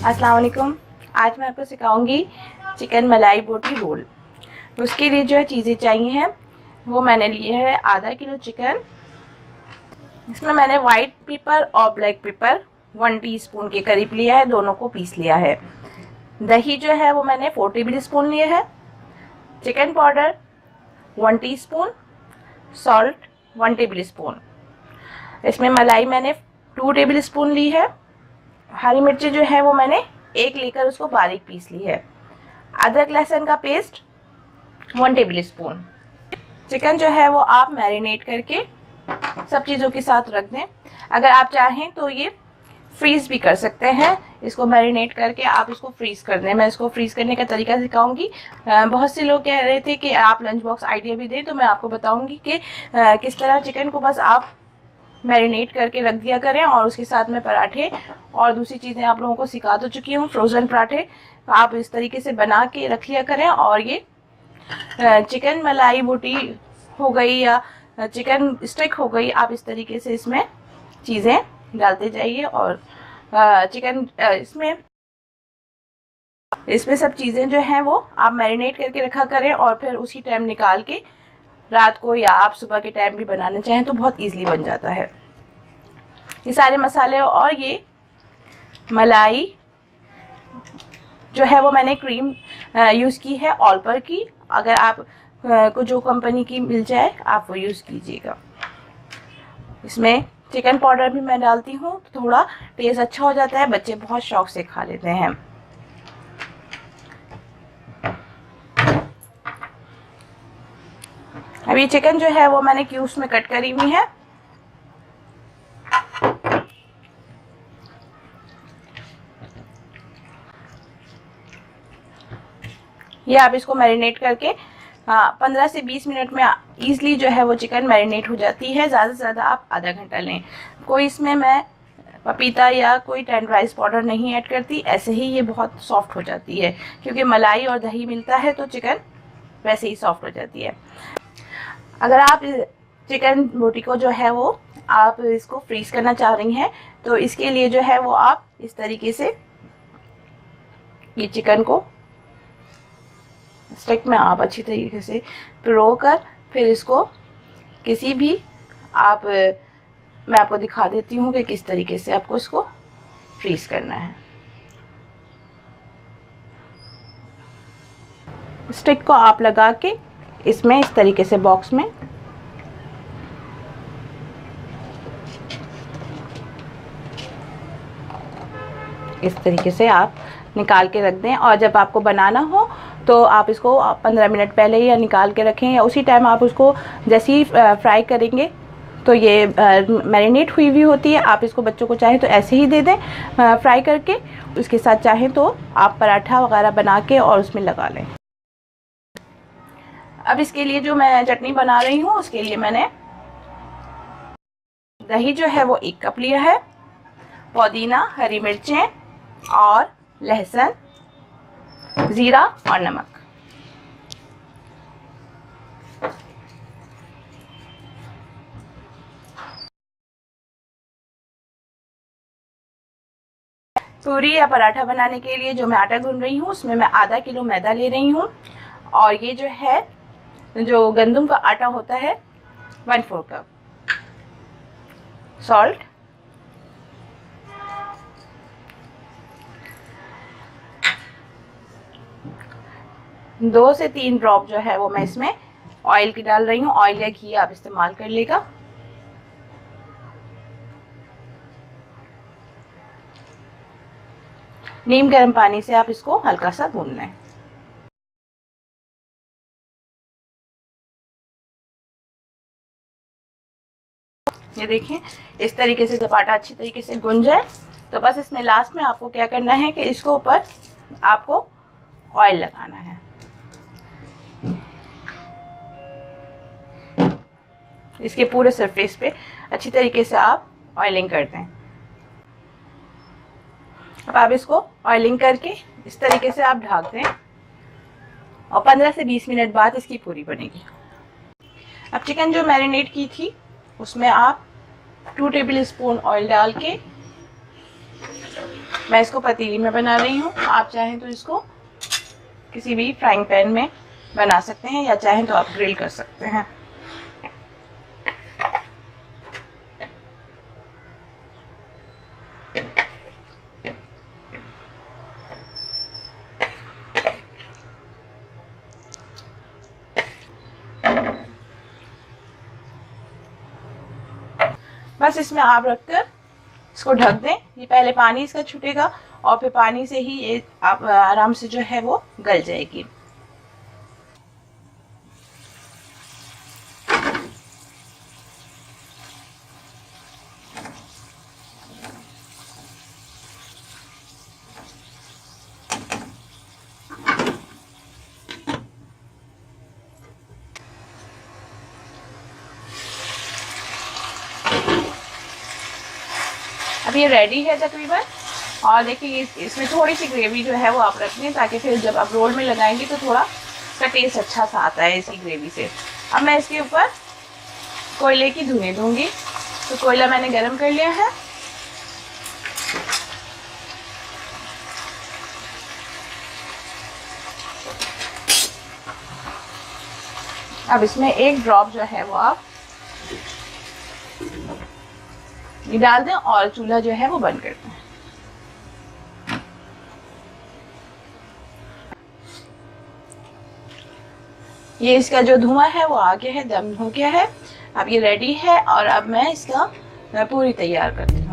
अस्सलाम वालेकुम। आज मैं आपको सिखाऊंगी चिकन मलाई बोटी रोल। उसके लिए जो है चीज़ें चाहिए हैं वो मैंने लिए है आधा किलो चिकन। इसमें मैंने वाइट पेपर और ब्लैक पेपर 1 टीस्पून के करीब लिया है, दोनों को पीस लिया है। दही जो है वो मैंने 4 टेबल स्पून लिए है। Chicken powder 1 teaspoon, salt 1 table spoon. इसमें मलाई मैंने 2 टेबल स्पून ली है। हरी मिर्ची जो है वो मैंने 1 लेकर उसको बारीक पीस ली है। अदरक लहसुन का पेस्ट 1 टेबल स्पून। चिकन जो है वो आप मैरिनेट करके सब चीज़ों के साथ रख दें। अगर आप चाहें तो ये फ्रीज भी कर सकते हैं। इसको मैरिनेट करके आप इसको फ्रीज कर दें। मैं इसको फ्रीज करने का तरीका सिखाऊंगी। बहुत से लोग कह रहे थे कि आप लंच बॉक्स आइडिया भी दें, तो मैं आपको बताऊंगी कि किस तरह चिकन को बस आप मैरिनेट करके रख दिया करें और उसके साथ में पराठे और दूसरी चीज़ें आप लोगों को सिखा तो चुकी हूँ। फ्रोज़न पराठे आप इस तरीके से बना के रख लिया करें। और ये चिकन मलाई बोटी हो गई या चिकन स्टिक हो गई, आप इस तरीके से इसमें चीज़ें डालते जाइए और चिकन इसमें सब चीज़ें जो हैं वो आप मैरिनेट करके रखा करें और फिर उसी टाइम निकाल के रात को या आप सुबह के टाइम भी बनाना चाहें तो बहुत इजीली बन जाता है। ये सारे मसाले और ये मलाई जो है वो मैंने क्रीम यूज़ की है ऑलपर की। अगर आप को जो कंपनी की मिल जाए आप वो यूज़ कीजिएगा। इसमें चिकन पाउडर भी मैं डालती हूँ तो थोड़ा टेस्ट अच्छा हो जाता है, बच्चे बहुत शौक से खा लेते हैं। अब ये चिकन जो है वो मैंने क्यूब्स में कट करी हुई है। ये आप इसको मैरिनेट करके 15 से 20 मिनट में ईजिली जो है वो चिकन मैरिनेट हो जाती है। ज़्यादा से ज़्यादा आप आधा घंटा लें। कोई इसमें मैं पपीता या कोई टेंडराइज पाउडर नहीं ऐड करती, ऐसे ही ये बहुत सॉफ्ट हो जाती है क्योंकि मलाई और दही मिलता है तो चिकन वैसे ही सॉफ्ट हो जाती है। अगर आप चिकन बोटी को जो है वो आप इसको फ्रीज करना चाह रही हैं तो इसके लिए जो है वो आप इस तरीके से ये चिकन को स्टिक में आप अच्छी तरीके से पिरो कर फिर इसको किसी भी आप मैं आपको दिखा देती हूँ कि किस तरीके से आपको इसको फ्रीज करना है। स्टिक को आप लगा के इसमें इस तरीके से बॉक्स में इस तरीके से आप निकाल के रख दें और जब आपको बनाना हो तो आप इसको 15 मिनट पहले या निकाल के रखें या उसी टाइम आप उसको जैसे ही फ्राई करेंगे तो ये मैरिनेट हुई हुई होती है। आप इसको बच्चों को चाहें तो ऐसे ही दे दें फ्राई करके। उसके साथ चाहें तो आप पराठा वगैरह बना के और उसमें लगा लें। अब इसके लिए जो मैं चटनी बना रही हूँ उसके लिए मैंने दही जो है वो 1 कप लिया है, पुदीना, हरी मिर्चें और लहसुन, जीरा और नमक। पूरी या पराठा बनाने के लिए जो मैं आटा गूंद रही हूँ उसमें मैं आधा किलो मैदा ले रही हूँ और ये जो है जो गंदम का आटा होता है 1/4 कप, सॉल्ट, दो से 3 ड्रॉप जो है वो मैं इसमें ऑयल की डाल रही हूँ। ऑयल या घी आप इस्तेमाल कर लेगा। नीम गर्म पानी से आप इसको हल्का सा भून लें। ये देखिए इस तरीके से जब आटा अच्छी तरीके से गूंज जाए तो बस इसमें लास्ट में आपको क्या करना है कि इसको ऊपर आपको ऑयल लगाना है। इसके पूरे सरफेस पे अच्छी तरीके से आप ऑयलिंग कर दें। अब आप इसको ऑयलिंग करके इस तरीके से आप ढक दें और 15 से 20 मिनट बाद इसकी पूरी बनेगी। अब चिकन जो मैरिनेट की थी उसमें आप 2 टेबल स्पून ऑयल डाल के मैं इसको पतीली में बना रही हूँ। आप चाहें तो इसको किसी भी फ्राइंग पैन में बना सकते हैं, या चाहें तो आप ग्रिल कर सकते हैं। बस इसमें आप रखकर इसको ढक दें। ये पहले पानी इसका छूटेगा और फिर पानी से ही ये आप आराम से जो है वो गल जाएगी। अब ये रेडी है तकरीबन। और देखिए इसमें थोड़ी सी ग्रेवी जो है वो आप रख दें, ताकि फिर जब आप रोल में लगाएंगे तो थोड़ा का टेस्ट अच्छा सा आता है इसी ग्रेवी से। अब मैं इसके ऊपर कोयले की धुएं दूंगी। तो कोयला मैंने गरम कर लिया है। अब इसमें एक ड्रॉप जो है वो आप ये डाल दें और चूल्हा जो है वो बंद कर दें। ये इसका जो धुआं है वो आ गया है, दम हो गया है। अब ये रेडी है और अब मैं इसका पूरी तैयार करती हूँ।